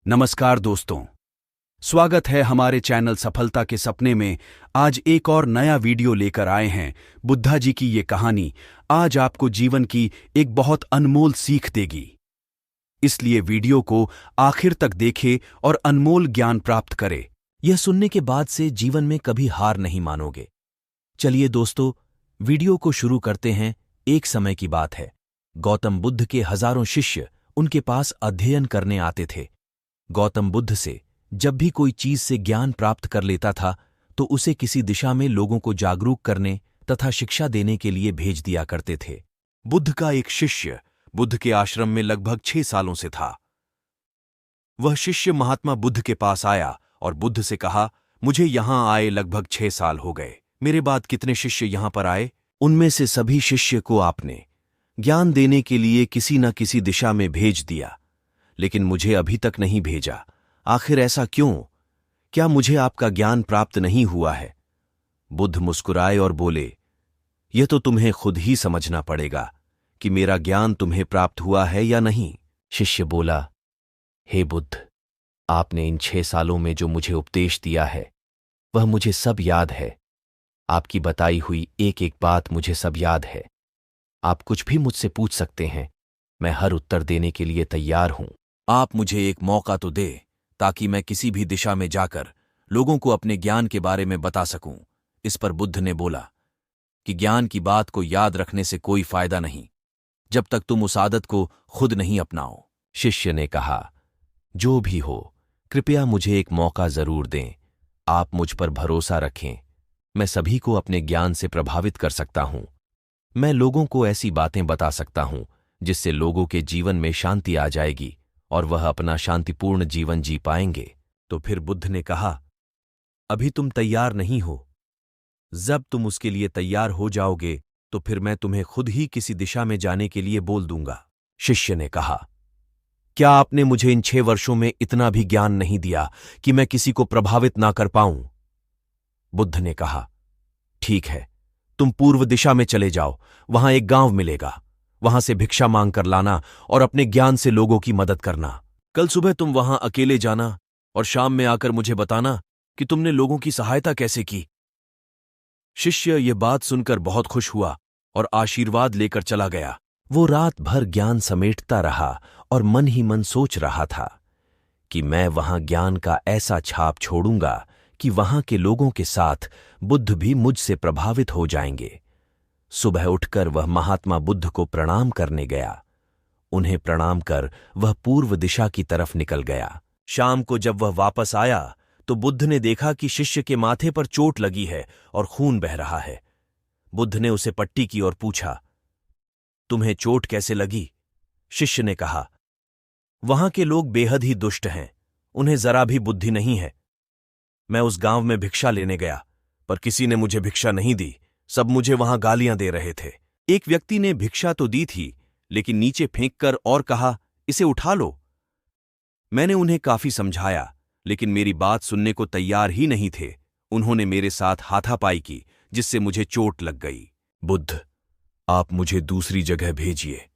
नमस्कार दोस्तों, स्वागत है हमारे चैनल सफलता के सपने में। आज एक और नया वीडियो लेकर आए हैं। बुद्धा जी की ये कहानी आज आपको जीवन की एक बहुत अनमोल सीख देगी, इसलिए वीडियो को आखिर तक देखें और अनमोल ज्ञान प्राप्त करें। यह सुनने के बाद से जीवन में कभी हार नहीं मानोगे। चलिए दोस्तों, वीडियो को शुरू करते हैं। एक समय की बात है, गौतम बुद्ध के हजारों शिष्य उनके पास अध्ययन करने आते थे। गौतम बुद्ध से जब भी कोई चीज से ज्ञान प्राप्त कर लेता था तो उसे किसी दिशा में लोगों को जागरूक करने तथा शिक्षा देने के लिए भेज दिया करते थे। बुद्ध का एक शिष्य बुद्ध के आश्रम में लगभग 6 सालों से था। वह शिष्य महात्मा बुद्ध के पास आया और बुद्ध से कहा, मुझे यहां आए लगभग 6 साल हो गए। मेरे बाद कितने शिष्य यहां पर आए? उनमें से सभी शिष्य को आपने ज्ञान देने के लिए किसी न किसी दिशा में भेज दिया, लेकिन मुझे अभी तक नहीं भेजा। आखिर ऐसा क्यों? क्या मुझे आपका ज्ञान प्राप्त नहीं हुआ है? बुद्ध मुस्कुराए और बोले, यह तो तुम्हें खुद ही समझना पड़ेगा कि मेरा ज्ञान तुम्हें प्राप्त हुआ है या नहीं। शिष्य बोला, हे बुद्ध, आपने इन 6 सालों में जो मुझे उपदेश दिया है वह मुझे सब याद है। आपकी बताई हुई एक एक बात मुझे सब याद है। आप कुछ भी मुझसे पूछ सकते हैं, मैं हर उत्तर देने के लिए तैयार हूं। आप मुझे एक मौका तो दे ताकि मैं किसी भी दिशा में जाकर लोगों को अपने ज्ञान के बारे में बता सकूं। इस पर बुद्ध ने बोला कि ज्ञान की बात को याद रखने से कोई फायदा नहीं जब तक तुम उस आदत को खुद नहीं अपनाओ। शिष्य ने कहा, जो भी हो, कृपया मुझे एक मौका जरूर दें। आप मुझ पर भरोसा रखें। मैं सभी को अपने ज्ञान से प्रभावित कर सकता हूं। मैं लोगों को ऐसी बातें बता सकता हूं जिससे लोगों के जीवन में शांति आ जाएगी और वह अपना शांतिपूर्ण जीवन जी पाएंगे। तो फिर बुद्ध ने कहा, अभी तुम तैयार नहीं हो। जब तुम उसके लिए तैयार हो जाओगे तो फिर मैं तुम्हें खुद ही किसी दिशा में जाने के लिए बोल दूंगा। शिष्य ने कहा, क्या आपने मुझे इन 6 वर्षों में इतना भी ज्ञान नहीं दिया कि मैं किसी को प्रभावित ना कर पाऊं? बुद्ध ने कहा, ठीक है, तुम पूर्व दिशा में चले जाओ। वहां एक गांव मिलेगा। वहां से भिक्षा मांग कर लाना और अपने ज्ञान से लोगों की मदद करना। कल सुबह तुम वहां अकेले जाना और शाम में आकर मुझे बताना कि तुमने लोगों की सहायता कैसे की। शिष्य यह बात सुनकर बहुत खुश हुआ और आशीर्वाद लेकर चला गया। वो रात भर ज्ञान समेटता रहा और मन ही मन सोच रहा था कि मैं वहां ज्ञान का ऐसा छाप छोड़ूंगा कि वहां के लोगों के साथ बुद्ध भी मुझसे प्रभावित हो जाएंगे। सुबह उठकर वह महात्मा बुद्ध को प्रणाम करने गया। उन्हें प्रणाम कर वह पूर्व दिशा की तरफ निकल गया। शाम को जब वह वापस आया तो बुद्ध ने देखा कि शिष्य के माथे पर चोट लगी है और खून बह रहा है। बुद्ध ने उसे पट्टी की और पूछा, तुम्हें चोट कैसे लगी? शिष्य ने कहा, वहां के लोग बेहद ही दुष्ट हैं, उन्हें जरा भी बुद्धि नहीं है। मैं उस गांव में भिक्षा लेने गया, पर किसी ने मुझे भिक्षा नहीं दी। सब मुझे वहां गालियां दे रहे थे। एक व्यक्ति ने भिक्षा तो दी थी, लेकिन नीचे फेंककर और कहा, इसे उठा लो। मैंने उन्हें काफी समझाया, लेकिन मेरी बात सुनने को तैयार ही नहीं थे। उन्होंने मेरे साथ हाथापाई की, जिससे मुझे चोट लग गई। बुद्ध, आप मुझे दूसरी जगह भेजिए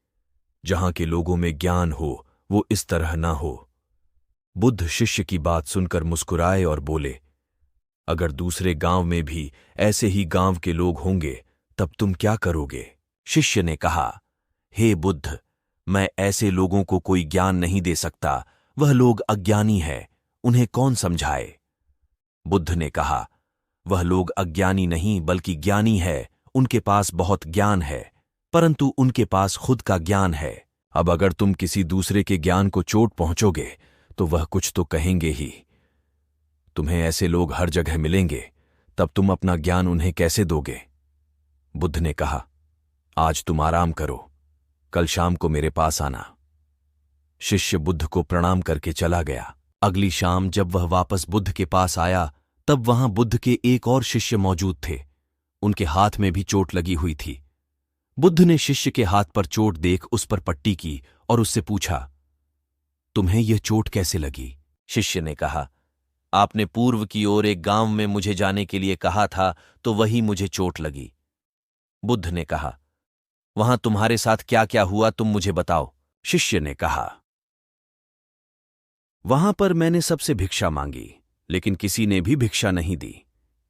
जहां के लोगों में ज्ञान हो, वो इस तरह ना हो। बुद्ध शिष्य की बात सुनकर मुस्कुराए और बोले, अगर दूसरे गांव में भी ऐसे ही गांव के लोग होंगे तब तुम क्या करोगे? शिष्य ने कहा, हे बुद्ध, मैं ऐसे लोगों को कोई ज्ञान नहीं दे सकता। वह लोग अज्ञानी है, उन्हें कौन समझाए? बुद्ध ने कहा, वह लोग अज्ञानी नहीं बल्कि ज्ञानी है। उनके पास बहुत ज्ञान है, परंतु उनके पास खुद का ज्ञान है। अब अगर तुम किसी दूसरे के ज्ञान को चोट पहुंचोगे तो वह कुछ तो कहेंगे ही। तुम्हें ऐसे लोग हर जगह मिलेंगे, तब तुम अपना ज्ञान उन्हें कैसे दोगे? बुद्ध ने कहा, आज तुम आराम करो, कल शाम को मेरे पास आना। शिष्य बुद्ध को प्रणाम करके चला गया। अगली शाम जब वह वापस बुद्ध के पास आया तब वहां बुद्ध के एक और शिष्य मौजूद थे। उनके हाथ में भी चोट लगी हुई थी। बुद्ध ने शिष्य के हाथ पर चोट देख उस पर पट्टी की और उससे पूछा, तुम्हें यह चोट कैसे लगी? शिष्य ने कहा, आपने पूर्व की ओर एक गांव में मुझे जाने के लिए कहा था तो वही मुझे चोट लगी। बुद्ध ने कहा, वहां तुम्हारे साथ क्या क्या हुआ तुम मुझे बताओ। शिष्य ने कहा, वहां पर मैंने सबसे भिक्षा मांगी, लेकिन किसी ने भी भिक्षा नहीं दी।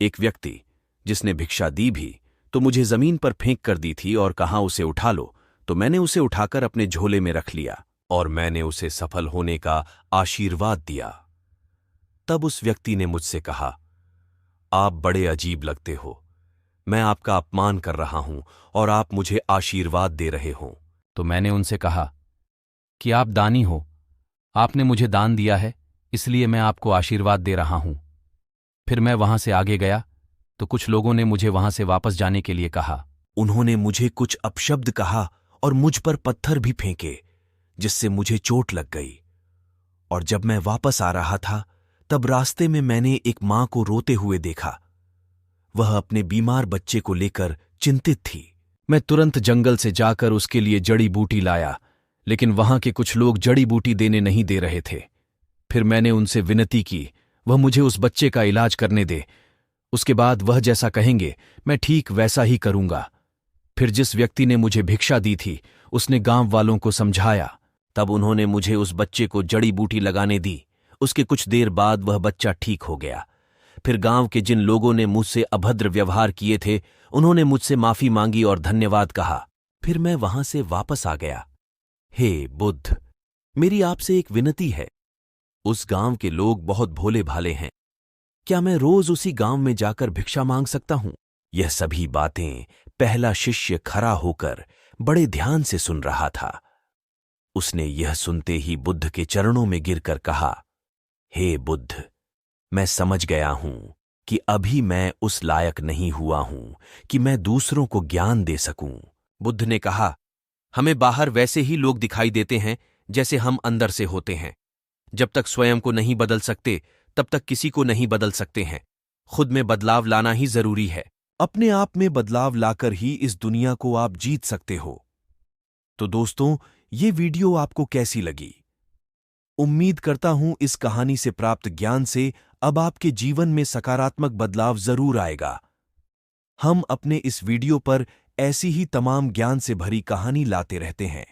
एक व्यक्ति जिसने भिक्षा दी भी तो मुझे जमीन पर फेंक कर दी थी और कहा उसे उठा लो, तो मैंने उसे उठाकर अपने झोले में रख लिया और मैंने उसे सफल होने का आशीर्वाद दिया। तब उस व्यक्ति ने मुझसे कहा, आप बड़े अजीब लगते हो, मैं आपका अपमान कर रहा हूं और आप मुझे आशीर्वाद दे रहे हो। तो मैंने उनसे कहा कि आप दानी हो, आपने मुझे दान दिया है, इसलिए मैं आपको आशीर्वाद दे रहा हूं। फिर मैं वहां से आगे गया तो कुछ लोगों ने मुझे वहां से वापस जाने के लिए कहा। उन्होंने मुझे कुछ अपशब्द कहा और मुझ पर पत्थर भी फेंके, जिससे मुझे चोट लग गई। और जब मैं वापस आ रहा था तब रास्ते में मैंने एक मां को रोते हुए देखा। वह अपने बीमार बच्चे को लेकर चिंतित थी। मैं तुरंत जंगल से जाकर उसके लिए जड़ी बूटी लाया, लेकिन वहां के कुछ लोग जड़ी बूटी देने नहीं दे रहे थे। फिर मैंने उनसे विनती की वह मुझे उस बच्चे का इलाज करने दे, उसके बाद वह जैसा कहेंगे मैं ठीक वैसा ही करूंगा। फिर जिस व्यक्ति ने मुझे भिक्षा दी थी उसने गांव वालों को समझाया। तब उन्होंने मुझे उस बच्चे को जड़ी बूटी लगाने दी। उसके कुछ देर बाद वह बच्चा ठीक हो गया। फिर गांव के जिन लोगों ने मुझसे अभद्र व्यवहार किए थे उन्होंने मुझसे माफी मांगी और धन्यवाद कहा। फिर मैं वहां से वापस आ गया। हे बुद्ध, मेरी आपसे एक विनती है। उस गांव के लोग बहुत भोले भाले हैं, क्या मैं रोज उसी गांव में जाकर भिक्षा मांग सकता हूं? यह सभी बातें पहला शिष्य खड़ा होकर बड़े ध्यान से सुन रहा था। उसने यह सुनते ही बुद्ध के चरणों में गिरकर कहा, हे बुद्ध, मैं समझ गया हूं कि अभी मैं उस लायक नहीं हुआ हूं कि मैं दूसरों को ज्ञान दे सकूं। बुद्ध ने कहा, हमें बाहर वैसे ही लोग दिखाई देते हैं जैसे हम अंदर से होते हैं। जब तक स्वयं को नहीं बदल सकते तब तक किसी को नहीं बदल सकते हैं। खुद में बदलाव लाना ही जरूरी है। अपने आप में बदलाव लाकर ही इस दुनिया को आप जीत सकते हो। तो दोस्तों, ये वीडियो आपको कैसी लगी? उम्मीद करता हूं इस कहानी से प्राप्त ज्ञान से अब आपके जीवन में सकारात्मक बदलाव जरूर आएगा। हम अपने इस वीडियो पर ऐसी ही तमाम ज्ञान से भरी कहानी लाते रहते हैं।